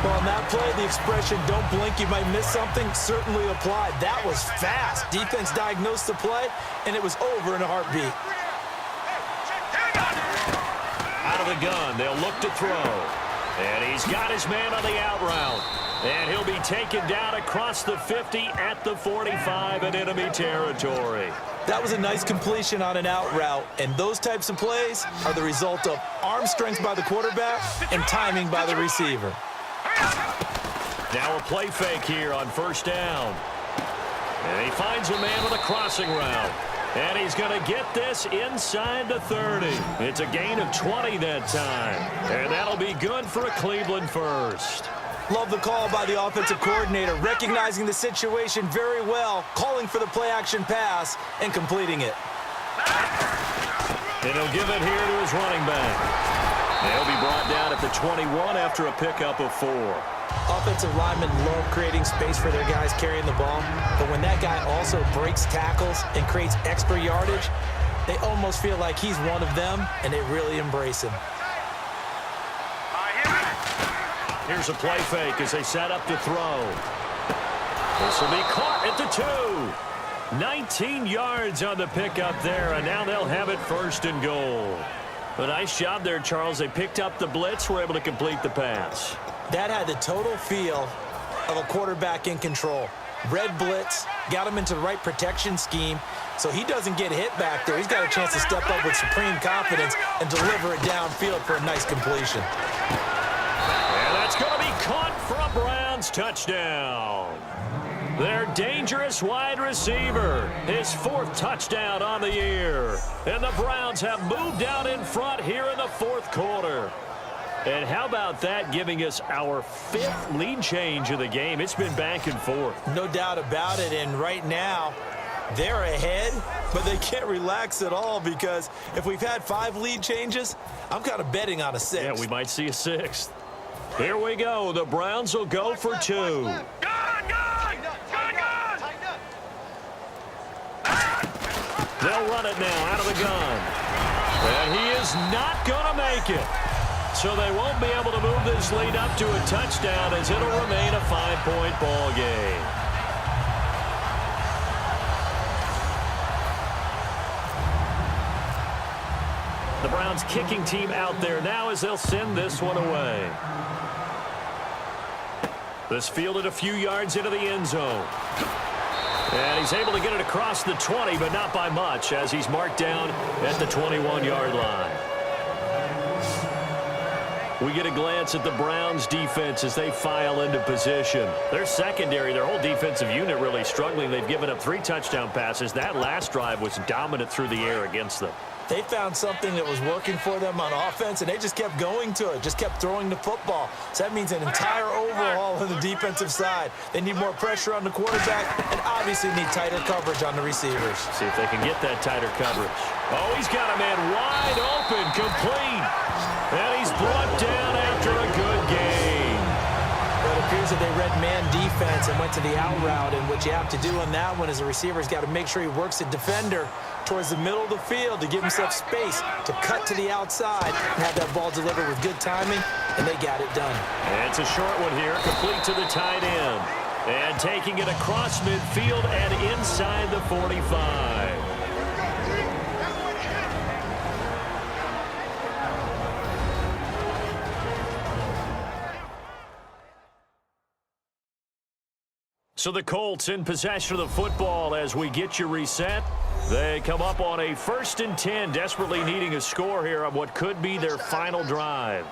Well, on that play, the expression, don't blink, you might miss something, certainly applied. That was fast. Defense diagnosed the play, and it was over in a heartbeat.
Out of the gun, they'll look to throw. And he's got his man on the out route. And he'll be taken down across the 50 at the 45 in enemy territory.
That was a nice completion on an out route, and those types of plays are the result of arm strength by the quarterback and timing by the receiver.
Now a play fake here on first down. And he finds a man with a crossing route. And he's going to get this inside the 30. It's a gain of 20 that time. And that'll be good for a Cleveland first.
Love the call by the offensive coordinator, recognizing the situation very well, calling for the play-action pass, and completing it.
And he'll give it here to his running back. They'll be brought down at the 21 after a pickup of 4.
Offensive linemen love creating space for their guys carrying the ball, but when that guy also breaks tackles and creates extra yardage, they almost feel like he's one of them, and they really embrace him.
Here's a play fake as they set up to throw. This will be caught at the 2. 19 yards on the pickup there, and now they'll have it 1st and goal. A nice job there, Charles. They picked up the blitz, were able to complete the pass.
That had the total feel of a quarterback in control. Red blitz, got him into the right protection scheme, so he doesn't get hit back there. He's got a chance to step up with supreme confidence and deliver it downfield for a nice completion.
And that's going to be caught for a Browns touchdown. Their dangerous wide receiver, his 4th touchdown on the year. And the Browns have moved out in front here in the 4th quarter. And how about that, giving us our 5th lead change of the game? It's been back and forth.
No doubt about it, and right now, they're ahead, but they can't relax at all because if we've had 5 lead changes, I'm kind of betting on a 6th.
Yeah, we might see a 6th. Here we go. The Browns will go for 2. They'll run it now out of the gun. And he is not going to make it. So they won't be able to move this lead up to a touchdown as it'll remain a 5-point ball game. The Browns kicking team out there now as they'll send this one away. This fielded a few yards into the end zone. And he's able to get it across the 20, but not by much, as he's marked down at the 21-yard line. We get a glance at the Browns defense as they file into position. Their secondary, their whole defensive unit really struggling. They've given up 3 touchdown passes. That last drive was dominant through the air against them.
They found something that was working for them on offense, and they just kept going to it, just kept throwing the football. So that means an entire overhaul on the defensive side. They need more pressure on the quarterback and obviously need tighter coverage on the receivers.
See if they can get that tighter coverage. Oh, he's got a man wide open, complete. And he's brought down after a good game.
Well, it appears that they read man defense and went to the out route, and what you have to do on that one is the receiver's got to make sure he works the defender towards the middle of the field to give himself space to cut to the outside and have that ball delivered with good timing, and they got it done.
And it's a short one here, complete to the tight end. And taking it across midfield and inside the 45. So the Colts in possession of the football as we get you reset. They come up on a 1st and 10, desperately needing a score here on what could be their final drive.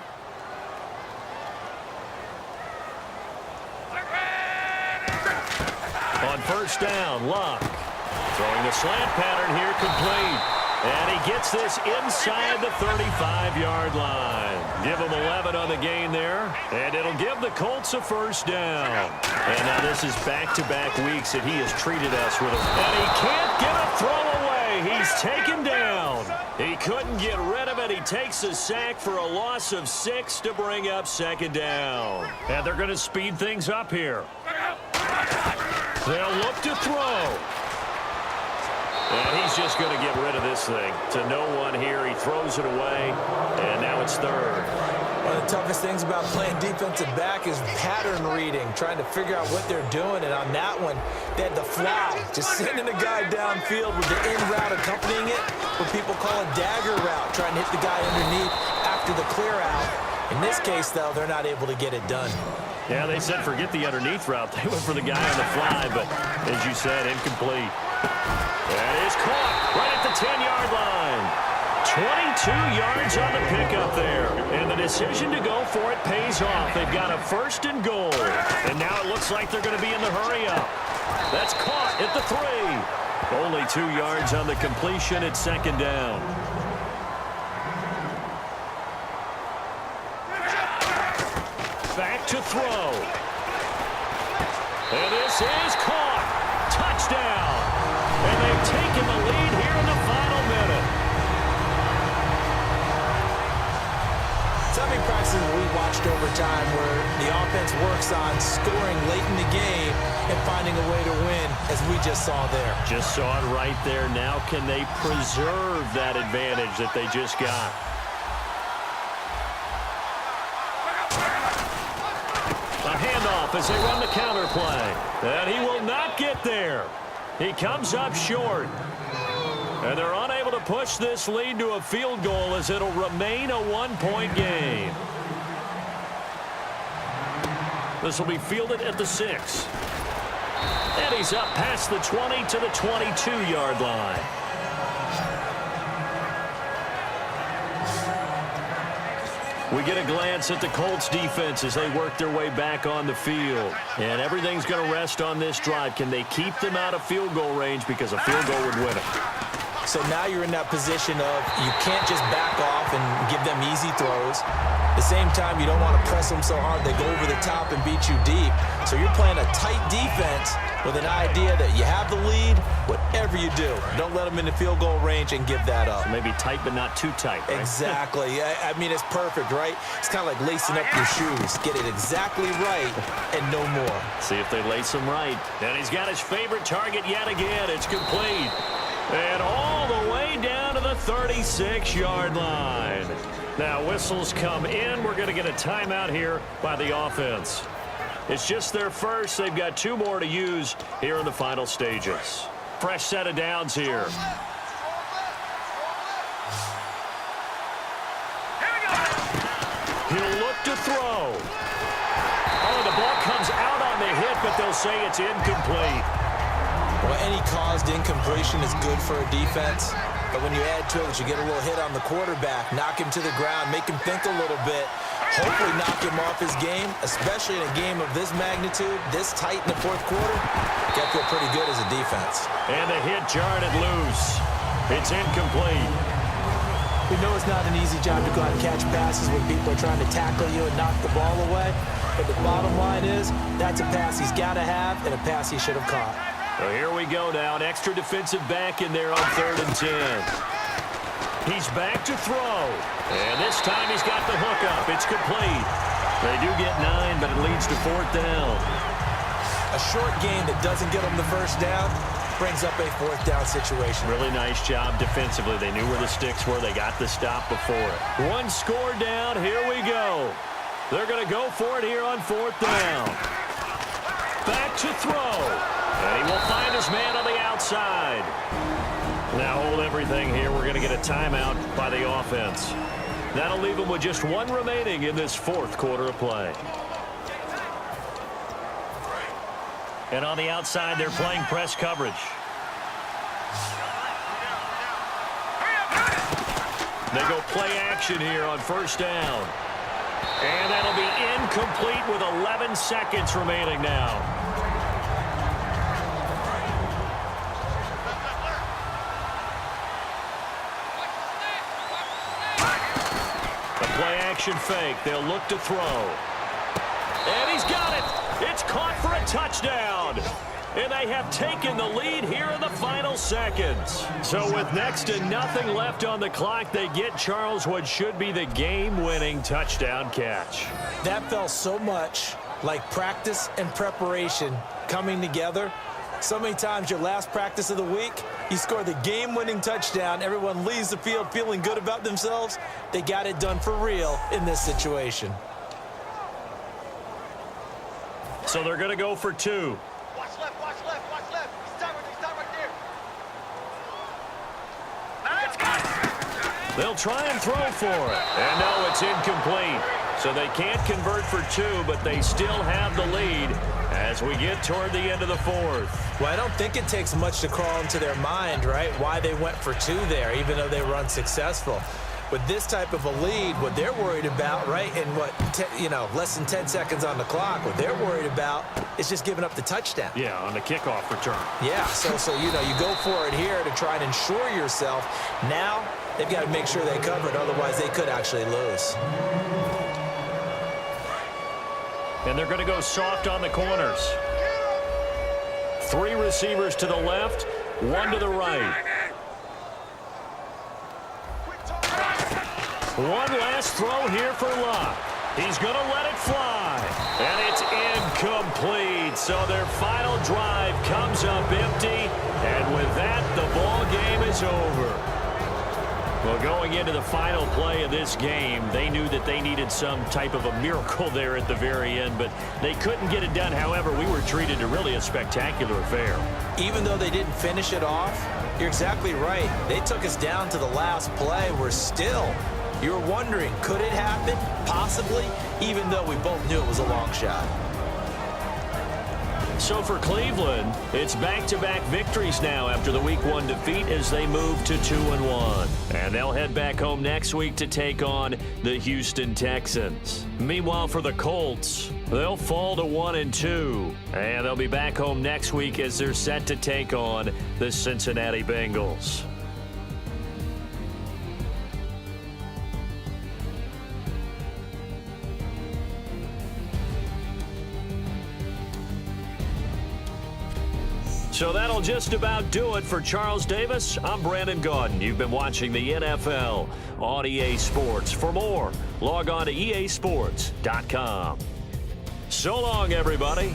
On 1st down, Luck throwing the slant pattern here, complete. And he gets this inside the 35-yard line. Give him 11 on the gain there, and it'll give the Colts a 1st down. And now this is back-to-back weeks that he has treated us with and he can't get a throw away. He's taken down. He couldn't get rid of it. He takes a sack for a loss of 6 to bring up 2nd down. And they're going to speed things up here. They'll look to throw. And he's just going to get rid of this thing to no one here. He throws it away, and now it's 3rd.
One of the toughest things about playing defensive back is pattern reading, trying to figure out what they're doing. And on that one, they had the fly, just sending a guy downfield with the in route accompanying it, what people call a dagger route, trying to hit the guy underneath after the clear out. In this case, though, they're not able to get it done.
Yeah, they said forget the underneath route. They went for the guy on the fly, but as you said, incomplete. That is caught right at the 10-yard line. 22 yards on the pickup there. And the decision to go for it pays off. They've got a 1st and goal. And now it looks like they're going to be in the hurry-up. That's caught at the 3. Only 2 yards on the completion at 2nd down. Back to throw. And this is caught. Touchdown. And they've taken the lead here in the final minute.
So many practices we watched over time where the offense works on scoring late in the game and finding a way to win, as we just saw there.
Just saw it right there. Now can they preserve that advantage that they just got? A handoff as they run the counter play. And he will not get there. He comes up short. And they're unable to push this lead to a field goal as it'll remain a one-point game. This will be fielded at the 6. And he's up past the 20 to the 22-yard line. We get a glance at the Colts defense as they work their way back on the field. And everything's going to rest on this drive. Can they keep them out of field goal range, because a field goal would win it?
So now you're in that position of you can't just back off and give them easy throws. At the same time, you don't want to press them so hard they go over the top and beat you deep. So you're playing a tight defense with an idea that you have the lead. Whatever you do, don't let them in the field goal range and give that up.
So maybe tight but not too tight, right?
Exactly. I mean, it's perfect, right? It's kind of like lacing up your shoes. Get it exactly right and no more.
See if they lace them right. And he's got his favorite target yet again. It's complete. And all the way down to the 36-yard line. Now whistles come in. We're going to get a timeout here by the offense. It's just their first. They've got 2 more to use here in the final stages. Fresh set of downs here. He'll look to throw. Oh, the ball comes out on the hit, but they'll say it's incomplete.
Well, any caused incompletion is good for a defense. But when you add to it, you get a little hit on the quarterback, knock him to the ground, make him think a little bit, hopefully knock him off his game, especially in a game of this magnitude, this tight in the fourth quarter. You got to feel pretty good as a defense.
And the hit jarred it loose. It's incomplete.
We know it's not an easy job to go out and catch passes when people are trying to tackle you and knock the ball away. But the bottom line is, that's a pass he's got to have and a pass he should have caught.
Well, here we go now. An extra defensive back in there on 3rd and 10. He's back to throw. And this time he's got the hook up. It's complete. They do get 9, but it leads to 4th down.
A short game that doesn't get them the first down brings up a 4th down situation.
Really nice job defensively. They knew where the sticks were. They got the stop before it. 1 score down. Here we go. They're going to go for it here on 4th down. Back to throw. And he will find his man on the outside. Now hold everything here. We're going to get a timeout by the offense. That'll leave them with just 1 remaining in this 4th quarter of play. And on the outside, they're playing press coverage. They go play action here on 1st down. And that'll be incomplete with 11 seconds remaining now. Play-action fake. They'll look to throw. And he's got it. It's caught for a touchdown. And they have taken the lead here in the final seconds. So with next to nothing left on the clock, they get Charles what should be the game-winning touchdown catch.
That felt so much like practice and preparation coming together. So many times your last practice of the week, you score the game-winning touchdown. Everyone leaves the field feeling good about themselves. They got it done for real in this situation.
So they're going to go for 2.
Watch left, watch left, watch left. He's down right there.
They'll try and throw for it. And no, it's incomplete. So they can't convert for 2, but they still have the lead as we get toward the end of the 4th.
Well, I don't think it takes much to crawl into their mind, right, why they went for 2 there, even though they were unsuccessful. With this type of a lead, what they're worried about, right, in less than 10 seconds on the clock, what they're worried about is just giving up the touchdown.
Yeah, on the kickoff return.
Yeah, so you go for it here to try and ensure yourself. Now they've got to make sure they cover it, otherwise they could actually lose.
And they're going to go soft on the corners. 3 receivers to the left, 1 to the right. One last throw here for Luck. He's going to let it fly. And it's incomplete. So their final drive comes up empty. And with that, the ball game is over. Well, going into the final play of this game, they knew that they needed some type of a miracle there at the very end, but they couldn't get it done. However, we were treated to really a spectacular affair.
Even though they didn't finish it off, you're exactly right. They took us down to the last play. We're still, you were wondering, could it happen? Possibly, even though we both knew it was a long shot.
So for Cleveland, it's back-to-back victories now after the Week 1 defeat as they move to 2-1. And they'll head back home next week to take on the Houston Texans. Meanwhile, for the Colts, they'll fall to 1-2. And they'll be back home next week as they're set to take on the Cincinnati Bengals. So that'll just about do it for Charles Davis. I'm Brandon Gaudin. You've been watching the NFL on EA Sports. For more, log on to easports.com. So long, everybody.